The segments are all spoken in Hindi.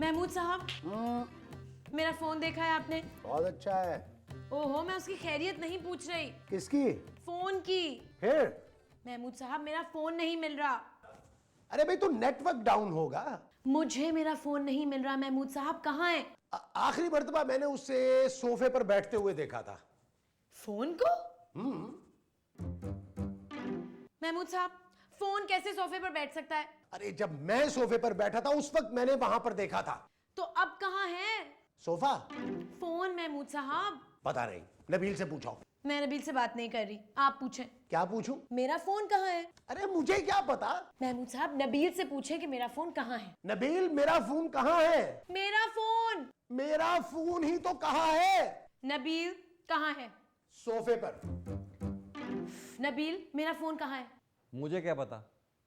महमूद साहब, मेरा फोन देखा है आपने? बहुत अच्छा है। ओहो, मैं उसकी खैरियत नहीं पूछ रही, किसकी? फोन की। फिर? महमूद साहब, मेरा फोन नहीं मिल रहा। अरे भाई तो नेटवर्क डाउन होगा। मुझे मेरा फोन नहीं मिल रहा। महमूद साहब कहाँ है? आखिरी मर्तबा मैंने उसे सोफे पर बैठते हुए देखा था। फोन को? महमूद साहब, फोन कैसे सोफे पर बैठ सकता है? अरे जब मैं सोफे पर बैठा था उस वक्त मैंने वहां पर देखा था। तो अब कहाँ है सोफा? फोन? महमूद साहब, पता नहीं, नबील से पूछो। मैं नबील से बात नहीं कर रही, आप पूछें। क्या पूछूं? मेरा फोन कहाँ है? अरे मुझे क्या पता। महमूद साहब, नबील से पूछे कि मेरा फोन कहाँ है। नबील, मेरा फोन कहाँ है? मेरा फोन? मेरा फोन ही तो कहाँ है? नबील कहाँ है? सोफे पर। नबील, मेरा फोन कहाँ है? मुझे क्या पता,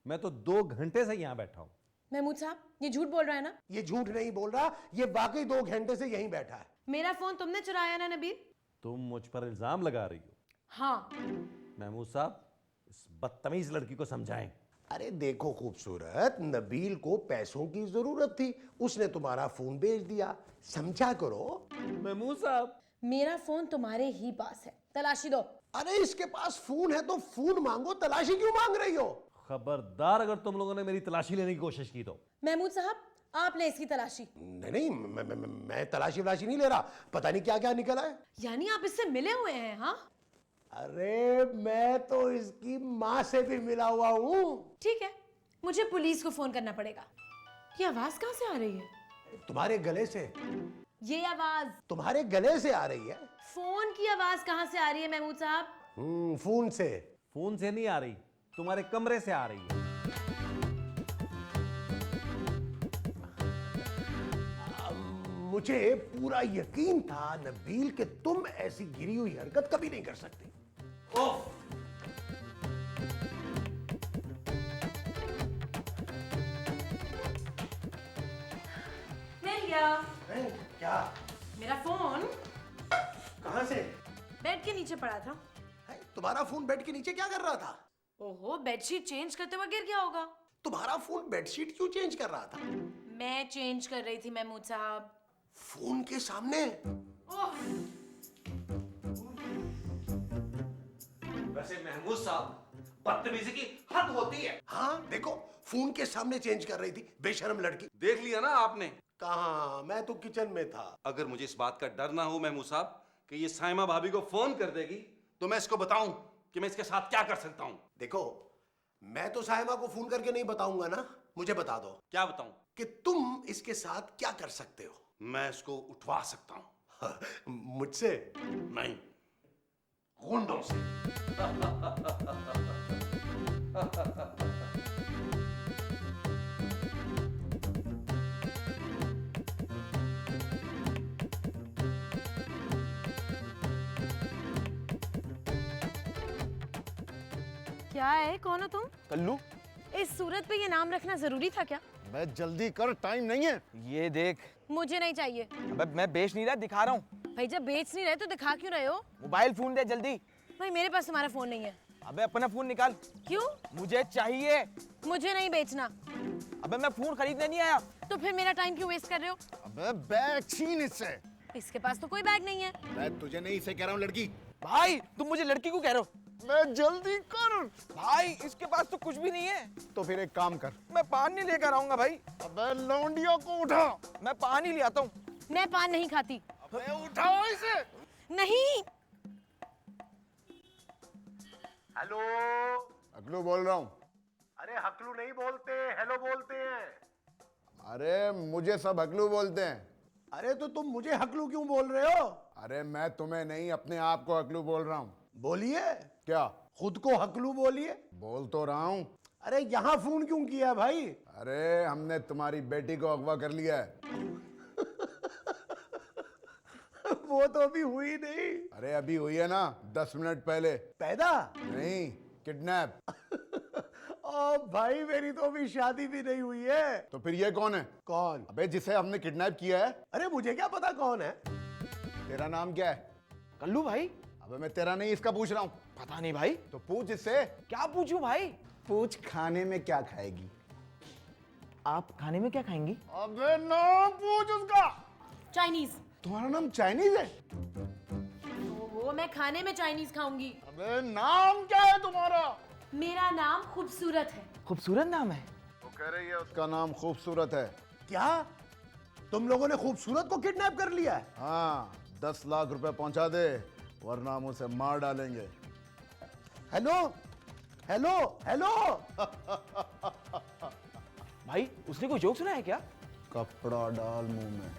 मैं तो 2 घंटे से यहां बैठा हूं। महमूद साहब, ये झूठ बोल रहा है ना? ये झूठ नहीं बोल रहा, ये वाकई 2 घंटे से यहीं बैठा है। मेरा फोन तुमने चुराया ना नबील? तुम मुझ पर इल्जाम लगा रही हो। हाँ। महमूद साहब, इस बदतमीज लड़की को समझाएं। अरे देखो खूबसूरत, नबील को पैसों की जरूरत थी, उसने तुम्हारा फोन बेच दिया, समझा करो। महमूद साहब, मेरा फोन तुम्हारे ही पास है, तलाशी दो। अरे इसके पास फोन है तो फोन मांगो, तलाशी क्यों मांग रही हो? खबरदार अगर तुम लोगों ने मेरी तलाशी लेने की कोशिश की तो। महमूद साहब, आप ले इसकी तलाशी। नहीं नहीं, मैं तलाशी वलाशी नहीं ले रहा, पता नहीं क्या क्या निकला है। यानी आप इससे मिले हुए हैं? हाँ, अरे मैं तो इसकी माँ से भी मिला हुआ हूँ। ठीक है, मुझे पुलिस को फोन करना पड़ेगा। ये आवाज कहाँ से आ रही है? तुम्हारे गले से। ये आवाज तुम्हारे गले से आ रही है। फोन की आवाज कहाँ से आ रही है महमूद साहब? फोन से। फोन से नहीं आ रही, तुम्हारे कमरे से आ रही है। मुझे पूरा यकीन था नबील कि तुम ऐसी गिरी हुई हरकत कभी नहीं कर सकते। मिल गया। क्या? मेरा फोन कहां से? बेड के नीचे पड़ा था। तुम्हारा फोन बेड के नीचे क्या कर रहा था? ओहो, बेडशीट चेंज करते वक्त गिर गया होगा। तुम्हारा फोन बेडशीट क्यों चेंज कर रहा था? मैं चेंज कर रही थी महमूद साहब। फोन के सामने? ओह, वैसे महमूद साहब, बदतमीजी की हद होती है। हाँ देखो, फोन के सामने चेंज कर रही थी, बेशर्म लड़की। देख लिया ना आपने। कहाँ, मैं तो किचन में था। अगर मुझे इस बात का डर ना हो महमूद साहब कि ये साइमा भाभी को फोन कर देगी, तो मैं इसको बताऊं कि मैं इसके साथ क्या कर सकता हूं। देखो, मैं तो साहिबा को फोन करके नहीं बताऊंगा ना, मुझे बता दो क्या बताऊं? कि तुम इसके साथ क्या कर सकते हो। मैं इसको उठवा सकता हूं। मुझसे? नहीं, गुंडों से। क्या है? कौन हो तुम? कल्लू, इस सूरत पे ये नाम रखना जरूरी था क्या? मैं जल्दी कर, टाइम नहीं है। ये देख। मुझे नहीं चाहिए। अबे मैं बेच नहीं रहा, दिखा रहा हूँ। भाई जब बेच नहीं रहे तो दिखा क्यों रहे हो? मोबाइल फोन दे जल्दी। भाई मेरे पास तुम्हारा फोन नहीं है। अबे अपना फोन निकाल। क्यों? मुझे चाहिए। मुझे नहीं बेचना। अबे मैं फोन खरीदने नहीं आया। तो फिर मेरा टाइम क्यों वेस्ट कर रहे हो? अबे बैग छीन इससे। इसके पास तो कोई बैग नहीं है। मैं तुझे नहीं इसे कह रहा हूँ लड़की। भाई तुम मुझे लड़की को कह रहे हो? मैं जल्दी कर। भाई इसके पास तो कुछ भी नहीं है। तो फिर एक काम कर, मैं पानी लेकर आऊंगा भाई। अबे लौंडिया को उठा। मैं पानी ले आता हूँ। मैं पान नहीं खाती। अबे उठाओ इसे। नहीं। हेलो। अगलू बोल रहा हूँ। अरे हकलू नहीं बोलते, हेलो बोलते हैं। अरे मुझे सब अगलू बोलते हैं। अरे तो तुम मुझे हकलू क्यों बोल रहे हो? अरे मैं तुम्हें नहीं, अपने आप को अगलू बोल रहा हूँ। बोलिए। क्या? खुद को हकलू बोलिए। बोल तो रहा हूँ। अरे यहाँ फोन क्यों किया भाई? अरे हमने तुम्हारी बेटी को अगवा कर लिया है। वो तो अभी हुई नहीं। अरे अभी हुई है ना, 10 मिनट पहले। पैदा? नहीं, किडनैप। ओ भाई, मेरी तो अभी शादी भी नहीं हुई है। तो फिर ये कौन है? कौन? अबे जिसे हमने किडनैप किया है। अरे मुझे क्या पता कौन है। तेरा नाम क्या है? कल्लू भाई। अबे मैं तेरा नहीं, इसका पूछ रहा हूँ। पता नहीं भाई। तो पूछ इससे। क्या पूछूं भाई? पूछ खाने में क्या खाएगी। आप खाने में क्या खाएंगी? अबे नाम पूछ उसका। चाइनीज। तुम्हारा नाम चाइनीज है? वो मैं खाने में चाइनीज खाऊंगी। अबे नाम क्या है तुम्हारा? मेरा नाम खूबसूरत है। खूबसूरत नाम है। वो कह रही है उसका नाम खूबसूरत है। क्या तुम लोगों ने खूबसूरत को किडनैप कर लिया है? हाँ, 10 लाख रुपए पहुंचा दे वरना हम उसे मार डालेंगे। Hello hello hello. भाई उसने कोई जोक सुना है क्या? कपड़ा डाल मुंह में।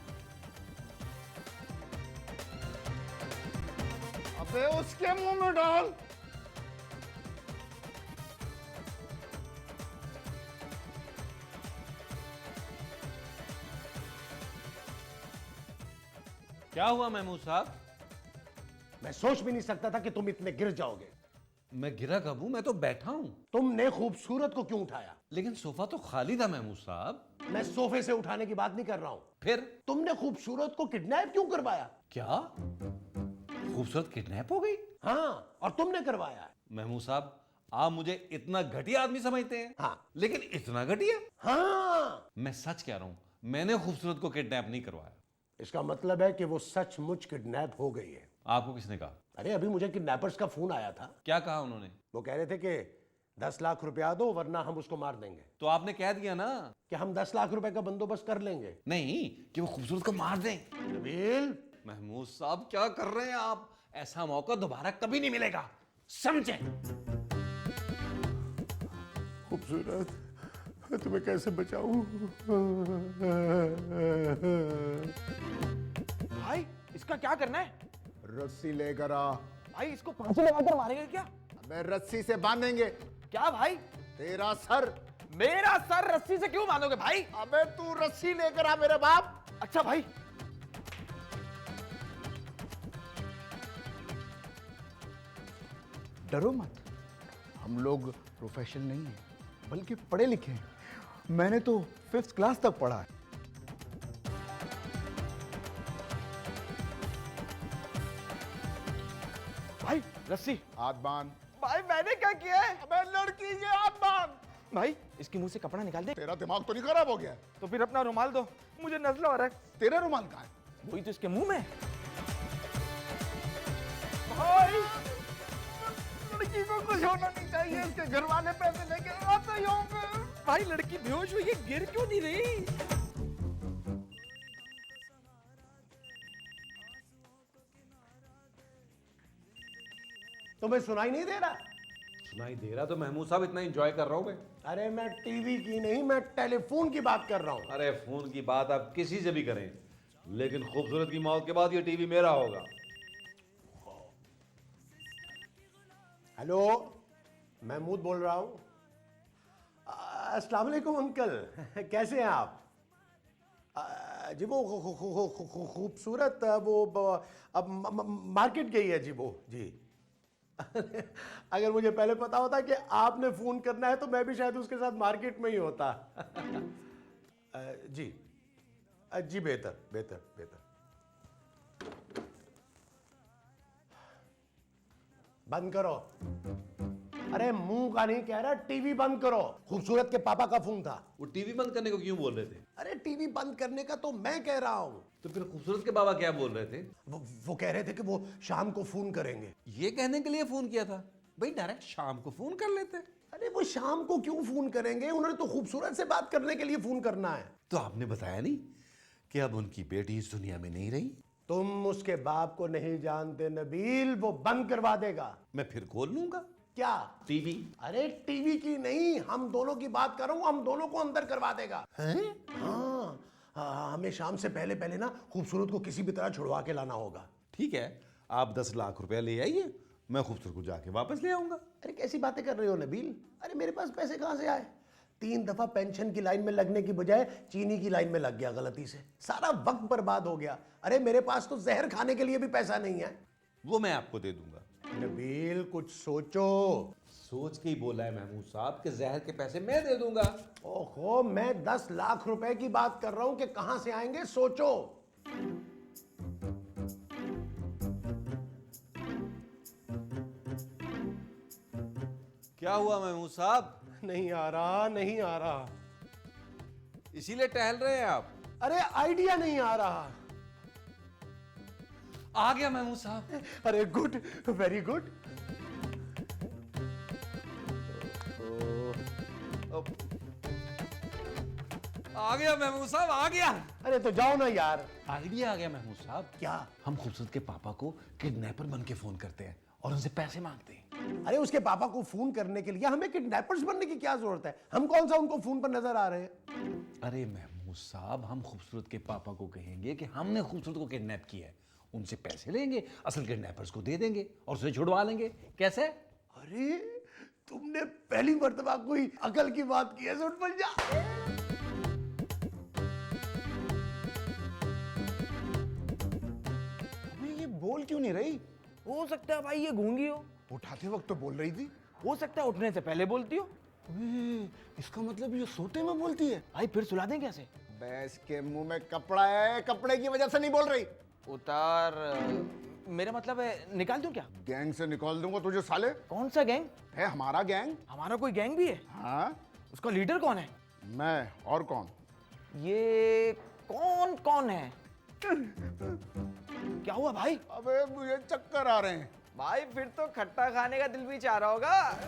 अबे उसके मुंह में डाल। क्या हुआ महमूद साहब? मैं सोच भी नहीं सकता था कि तुम इतने गिर जाओगे। मैं गिरा कब हूं? मैं तो बैठा हूं। तुमने खूबसूरत को क्यों उठाया? लेकिन सोफा तो खाली था महमूद साहब। मैं सोफे से उठाने की बात नहीं कर रहा हूं। फिर तुमने खूबसूरत को किडनैप क्यों करवाया? क्या खूबसूरत किडनैप हो गई? हाँ, और तुमने करवाया है। महमूद साहब, आप मुझे इतना घटिया आदमी समझते हैं? हाँ। लेकिन इतना घटिया? हाँ, मैं सच कह रहा हूं, मैंने खूबसूरत को किडनैप नहीं करवाया। इसका मतलब है कि वो सचमुच किडनैप हो गई है। आपको किसने कहा? अरे अभी मुझे किडनैपर्स का फोन आया था। क्या कहा उन्होंने? वो कह रहे थे कि 10 लाख रुपया दो वरना हम उसको मार देंगे। तो आपने कह दिया ना कि हम 10 लाख रुपए का बंदोबस्त कर लेंगे। नहीं कि वो खूबसूरत को मार दें। नबील, महमूद साहब क्या कर रहे हैं आप? ऐसा मौका दोबारा कभी नहीं मिलेगा, समझे? खूबसूरत, तुम्हें कैसे बचाऊं? भाई इसका क्या करना है? रस्सी लेकर आ। भाई इसको फांसी लगाकर मारेंगे क्या? अबे रस्सी से बांधेंगे। क्या भाई? तेरा सर। मेरा सर रस्सी से क्यों बांधोगे भाई? अबे तू रस्सी लेकर आ मेरे बाप। अच्छा भाई। डरो मत, हम लोग प्रोफेशनल नहीं हैं बल्कि पढ़े लिखे हैं। मैंने तो 5th क्लास तक पढ़ा है। भाई रस्सी। हाथ बांध। भाई मैंने क्या किया है? अबे लड़की के हाथ बांध। भाई इसके मुंह से कपड़ा निकाल दे। तेरा दिमाग तो नहीं खराब हो गया? तो फिर अपना रुमाल दो, मुझे नजला हो रहा है। तेरा रुमाल कहाँ है? वही तो इसके मुंह में। भाई लड़की को कुछ होना नहीं चाहिए, इसके घर वाले पैसे लेके आते ही होंगे। भाई लड़की बेहोश हुई है, गिर क्यों नहीं रही? तुम्हें सुनाई नहीं दे रहा? सुनाई दे रहा तो महमूद साहब इतना एंजॉय कर रहा हूं मैं। अरे मैं टीवी की नहीं, मैं टेलीफोन की बात कर रहा हूं। अरे फोन की बात आप किसी से भी करें, लेकिन खूबसूरत की मौत के बाद ये टीवी मेरा होगा। हेलो, महमूद बोल रहा हूं। अस्सलाम वालेकुम अंकल, कैसे हैं आप? जी वो खूबसूरत वो अब मार्केट गई है जी। वो जी अगर मुझे पहले पता होता कि आपने फोन करना है तो मैं भी शायद उसके साथ मार्केट में ही होता। जी जी, बेहतर बेहतर बेहतर। बंद करो। अरे मुंह का नहीं कह रहा, टीवी बंद करो। खूबसूरत के पापा का फोन था। वो टीवी बंद करने को क्यों बोल रहे थे? अरे टीवी बंद करने का तो मैं कह रहा हूं। तो फिर खूबसूरत के बाबा क्या बोल रहे थे? वो कह रहे थे कि वो शाम को फोन करेंगे। ये कहने के लिए फोन किया था? भाई डायरेक्ट शाम को फोन कर लेते। अरे वो शाम को क्यों फोन करेंगे? उन्होंने तो खूबसूरत से बात करने के लिए फोन करना है। तो आपने बताया नहीं कि अब उनकी बेटी इस दुनिया में नहीं रही? तुम उसके बाप को नहीं जानते नबील, वो बंद करवा देगा। मैं फिर खोल लूंगा क्या टीवी? अरे टीवी की नहीं, हम दोनों की बात कर रहा हूं। हम दोनों को अंदर करवा देगा। हाँ, हमें शाम से पहले पहले ना खूबसूरत को किसी भी तरह छुड़वा के लाना होगा। ठीक है, आप 10 लाख रुपया ले आइए, मैं खूबसूरत को जाके वापस ले आऊंगा। अरे कैसी बातें कर रहे हो नबील? अरे मेरे पास पैसे कहां से आए? 3 दफा पेंशन की लाइन में लगने की बजाय चीनी की लाइन में लग गया गलती से, सारा वक्त बर्बाद हो गया। अरे मेरे पास तो जहर खाने के लिए भी पैसा नहीं है। वो मैं आपको दे दूंगा। नबील कुछ सोचो। सोच के ही बोला है महमूद साहब कि जहर के पैसे मैं दे दूंगा। ओहो, मैं 10 लाख रुपए की बात कर रहा हूं कि कहां से आएंगे, सोचो। क्या हुआ महमूद साहब? नहीं आ रहा, नहीं आ रहा। इसीलिए टहल रहे हैं आप? अरे आइडिया नहीं आ रहा। आ गया महमूद साहब। अरे गुड, वेरी गुड। आ गया महमूद साहब, आ गया। अरे तो जाओ ना यार। आइडिया आ गया महमूद साहब। क्या? हम खूबसूरत के पापा को किडनैपर बन के फोन करते हैं और उनसे पैसे मांगते हैं। अरे उसके पापा को फोन करने के लिए हमें किडनैपर्स बनने की क्या जरूरत है? हम कौन सा उनको फोन पर नजर आ रहे हैं? अरे महमूद साहब, हम खूबसूरत के पापा को कहेंगे कि हमने खूबसूरत को किडनैप किया है, उनसे पैसे लेंगे, असल किडनैपर्स को दे देंगे और उसे छुड़वा लेंगे। कैसे? अरे तुमने पहली मर्तबा कोई अकल की बात की है। सुन पंजा, अबे ये बोल क्यों नहीं रही? हो सकता है भाई ये गूंगी हो। उठाते वक्त तो बोल रही थी। हो सकता है उठने से पहले बोलती हो। अबे, इसका मतलब ये सोते में बोलती है। भाई फिर सुला दें कैसे? भैंस के मुंह में कपड़ा है, कपड़े की वजह से नहीं बोल रही। उतार। मेरा मतलब है निकाल दूं क्या? गैंग से निकाल दूंगा तुझे साले। कौन सा गैंग? है हमारा गैंग। हमारा कोई गैंग भी है? हाँ, उसका लीडर कौन है? मैं और कौन? ये कौन कौन है? क्या हुआ भाई? अबे मुझे चक्कर आ रहे हैं। भाई फिर तो खट्टा खाने का दिल भी चाह रहा होगा।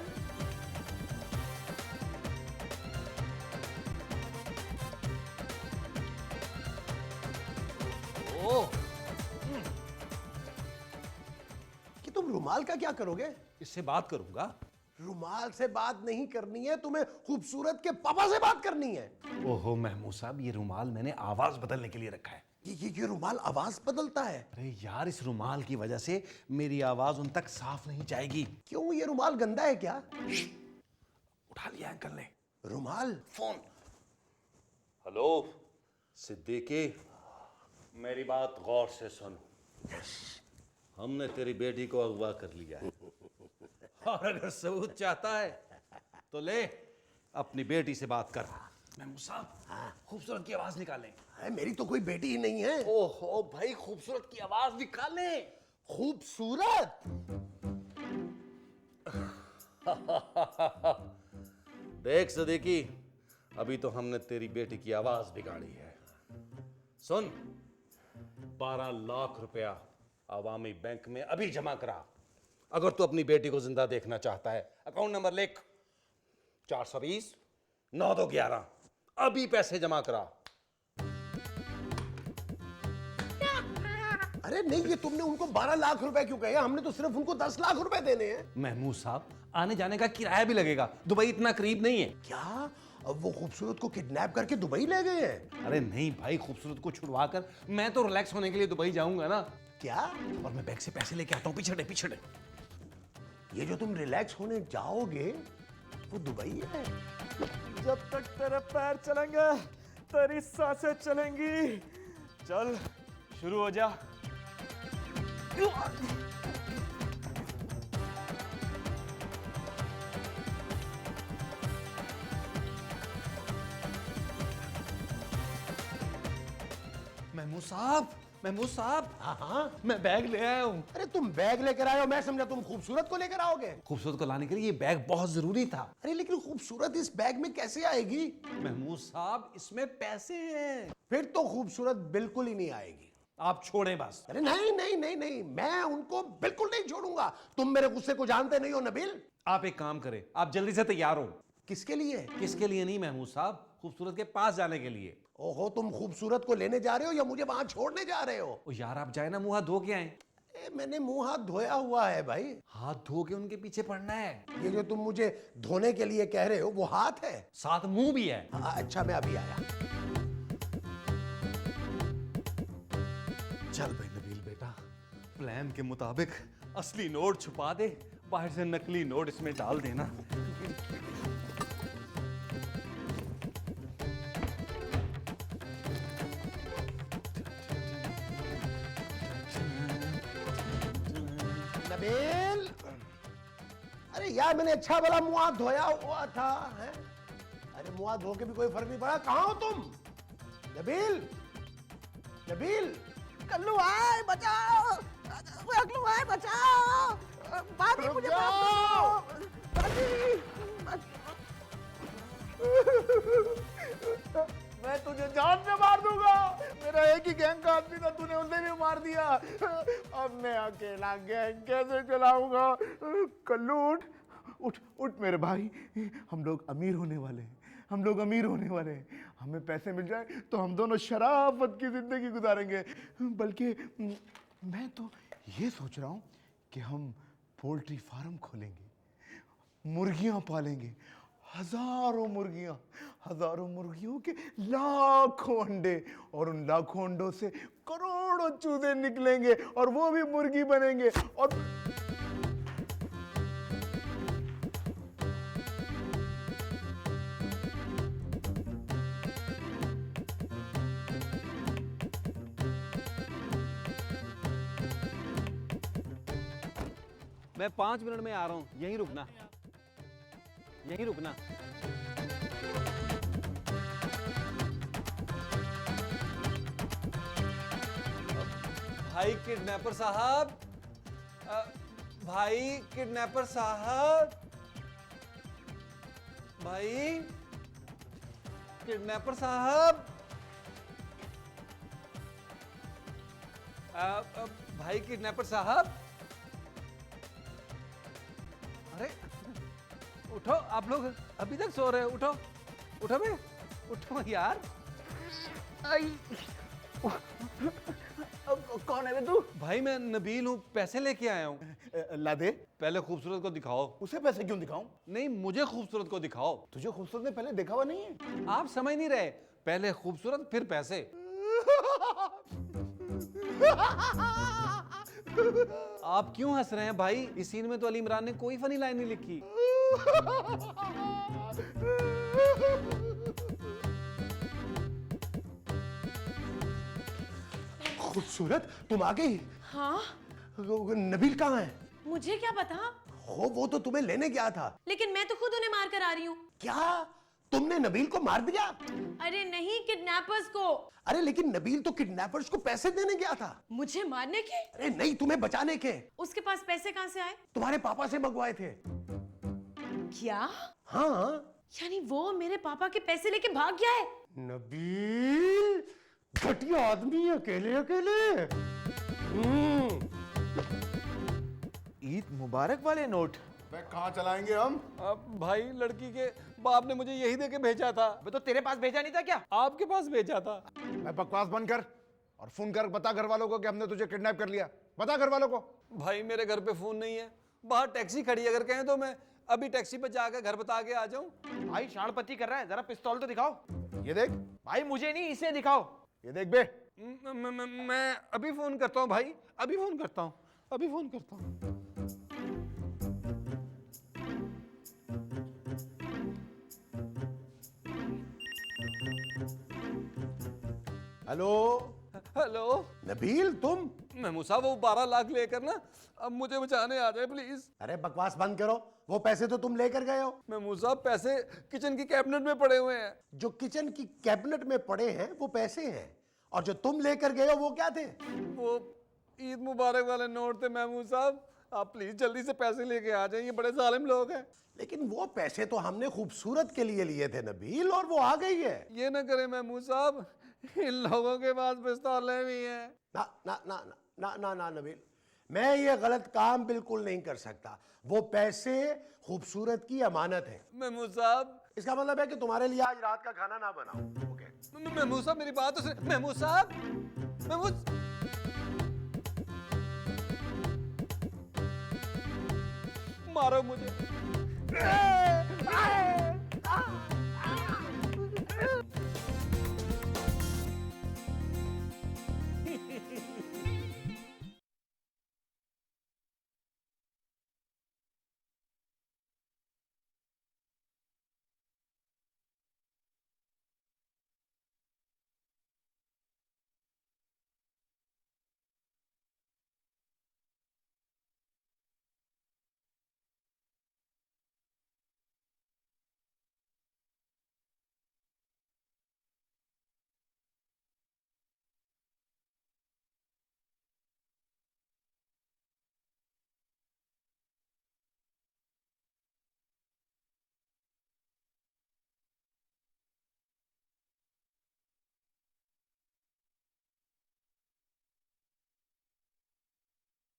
कि तुम रुमाल का क्या करोगे? इससे बात करूंगा। रुमाल से बात नहीं करनी है, तुम्हें खूबसूरत के पापा से बात करनी है। ओहो महमूद साहब, ये रुमाल मैंने आवाज बदलने के लिए रखा है। ये रुमाल आवाज बदलता है? अरे यार, इस रुमाल की वजह से मेरी आवाज उन तक साफ नहीं जाएगी। क्यों, ये रुमाल गंदा है क्या? उठा लिया अंकल ने रुमाल। फोन। हेलो सिद्दीकी, मेरी बात गौर से सुन। हमने तेरी बेटी को अगवा कर लिया है और अगर सबूत चाहता है तो ले अपनी बेटी से बात कर। महमूद साहब, खूबसूरत की आवाज निकालें। अरे मेरी तो कोई बेटी ही नहीं है। ओहो भाई, खूबसूरत की आवाज निकालें। खूबसूरत? देख सिद्दीकी, अभी तो हमने तेरी बेटी की आवाज बिगाड़ी है। सुन, 12 लाख रुपया अवामी बैंक में अभी जमा करा। अगर तू अपनी बेटी को जिंदा देखना चाहता है, अकाउंट नंबर लिख 420 9211। अभी पैसे जमा करा। अरे नहीं, ये तुमने उनको 12 लाख रुपए क्यों कहे? हमने तो सिर्फ उनको 10 लाख रुपए देने हैं। महमूद साहब, आने जाने का किराया भी लगेगा, दुबई इतना करीब नहीं है। क्या अब वो खूबसूरत को किडनैप करके दुबई ले गए हैं? अरे नहीं भाई, खूबसूरत को छुड़वा कर मैं तो रिलैक्स होने के लिए दुबई जाऊंगा ना। क्या? और मैं बैंक से पैसे लेके आता हूँ। पीछे पीछे। ये जो तुम रिलैक्स होने जाओगे वो दुबई है? जब तक तेरे पैर चलेंगे तेरी सांसें चलेंगी। चल शुरू हो जा। महमूद साहब, महमूद साहब, हाँ, मैं बैग ले आया हूँ। अरे तुम बैग लेकर आए हो, मैं समझा तुम खूबसूरत को लेकर आओगे। खूबसूरत को लाने के लिए ये बैग बहुत जरूरी था। अरे लेकिन खूबसूरत इस बैग में कैसे आएगी? महमूद साहब, इसमें पैसे हैं। फिर तो खूबसूरत बिल्कुल ही नहीं आएगी। आप छोड़ें बस। अरे नहीं नहीं नहीं नहीं, मैं उनको बिल्कुल नहीं छोड़ूंगा। तुम मेरे गुस्से को जानते नहीं हो नबील। आप एक काम करें, आप जल्दी से तैयार हो। किसके लिए? किसके लिए नहीं महमूद साहब, खूबसूरत के पास जाने के लिए। ओहो, तुम खूबसूरत को लेने जा रहे हो या मुझे वहां छोड़ने जा रहे हो? ओ यार, आप जाए ना, मुंह हाथ धो के आए। मैंने मुंह हाथ धोया हुआ है भाई। हाथ धो के उनके पीछे पड़ना है। ये जो तुम मुझे धोने के लिए कह रहे हो वो हाथ है? साथ मुंह भी है। हाँ, अच्छा मैं अभी आया। चल भाई नबील बेटा, प्लान के मुताबिक असली नोट छुपा दे, बाहर से नकली नोट इसमें डाल देना। नबील, अरे यार मैंने अच्छा भला मुंह हाथ धोया हुआ था है? अरे मुंह हाथ धो के भी कोई फर्क नहीं पड़ा। कहाँ हो तुम? नबील, नबील, कल्लू आए बचाओ, अगलू आए बचाओ, बाजी मुझे माफ करो, बाजी। मैं तुझे जान से मार दूंगा। मेरा एक ही गैंग का आदमी था, तूने उसे भी मार दिया। अब मैं अकेला गैंग कैसे चलाऊंगा? कल्लू उठ उठ उठ मेरे भाई, हम लोग अमीर होने वाले हैं, हम लोग अमीर होने वाले हैं। हमें पैसे मिल जाए तो हम दोनों शराफत की जिंदगी गुजारेंगे। बल्कि मैं तो ये सोच रहा हूँ कि हम पोल्ट्री फार्म खोलेंगे, मुर्गियाँ पालेंगे, हजारों मुर्गियों के लाखों अंडे, और उन लाखों अंडों से करोड़ों चूजे निकलेंगे और वो भी मुर्गी बनेंगे। और मैं 5 मिनट में आ रहा हूँ, यहीं रुकना, यहीं रुकना। भाई किडनैपर साहब, भाई किडनैपर साहब, भाई किडनैपर साहब, भाई किडनैपर साहब, अरे उठो, आप लोग अभी तक सो रहे हो? उठो उठो बे, उठो यार। कौन है बे तू? भाई मैं नबील हूँ, पैसे लेके आया हूँ। ला दे। पहले खूबसूरत को दिखाओ। उसे पैसे क्यों दिखाऊं? नहीं, मुझे खूबसूरत को दिखाओ। तुझे खूबसूरत ने पहले देखा हुआ नहीं है? आप समझ नहीं रहे, पहले खूबसूरत फिर पैसे। आप क्यों हंस रहे हैं भाई? इस सीन में तो अली इमरान ने कोई फनी लाइन नहीं लिखी। खूबसूरत, तुम आ गई? हाँ, नबील कहाँ है? मुझे क्या पता, हो, वो तो तुम्हें लेने गया था। लेकिन मैं तो खुद उन्हें मार कर आ रही हूँ। क्या तुमने नबील को मार दिया? अरे नहीं, किडनैपर्स को। अरे लेकिन नबील तो किडनैपर्स को पैसे देने गया था। मुझे मारने के? अरे नहीं, तुम्हें बचाने के। उसके पास पैसे कहाँ से आए? तुम्हारे पापा से मंगवाए थे। क्या? हाँ। यानी वो मेरे पापा के पैसे लेके भाग गया है? नबील घटिया आदमी, अकेले अकेले। ईद मुबारक वाले नोट कहाँ चलाएंगे हम? भाई लड़की के बाप ने मुझे यही देके भेजा था। तो तेरे पास भेजा नहीं था क्या? आपके पास भेजा था। मैं बकवास बंद कर और फोन कर, बता घर वालों को कि हमने तुझे किडनैप कर लिया। बता घर वालों को। भाई मेरे घर पे फोन नहीं है, बाहर टैक्सी खड़ी, अगर कहें तो मैं अभी टैक्सी पे जाकर घर बता के आ जाऊं। भाई शाणपति कर रहा है, जरा पिस्तौल तो दिखाओ। ये देख। भाई मुझे नहीं, इसे दिखाओ। ये देख बे। मैं अभी फोन करता हूँ भाई, अभी फोन करता हूँ, अभी फोन करता हूँ। हेलो। हेलो नबील, तुम? महमूद साहब, वो 12 लाख लेकर ना अब मुझे बचाने आ जाए प्लीज। अरे बकवास बंद करो, वो पैसे तो तुम लेकर गए हो। महमूद साहब, पैसे किचन की कैबिनेट में पड़े हुए हैं। जो किचन की कैबिनेट में पड़े हैं वो पैसे हैं, और जो तुम लेकर गए हो वो क्या थे? वो ईद मुबारक वाले नोट थे महमूद साहब, आप प्लीज जल्दी से पैसे लेके आ जाइए, ये बड़े जालिम लोग हैं। लेकिन वो पैसे तो हमने खूबसूरत के लिए लिए थे नबील, और वो आ गई है। ये ना करें महमूद साहब, इन लोगों के पास पिस्तौलें भी हैं। ना ना ना ना ना ना ना नबील, मैं ये गलत काम बिल्कुल नहीं कर सकता। वो पैसे खूबसूरत की अमानत है। महमूद साहब, इसका मतलब है कि तुम्हारे लिए आज रात का खाना ना बनाओ। ओके? महमूद साहब मेरी बात तो सुन। महमूद साहब, महमूद, मारो मुझे।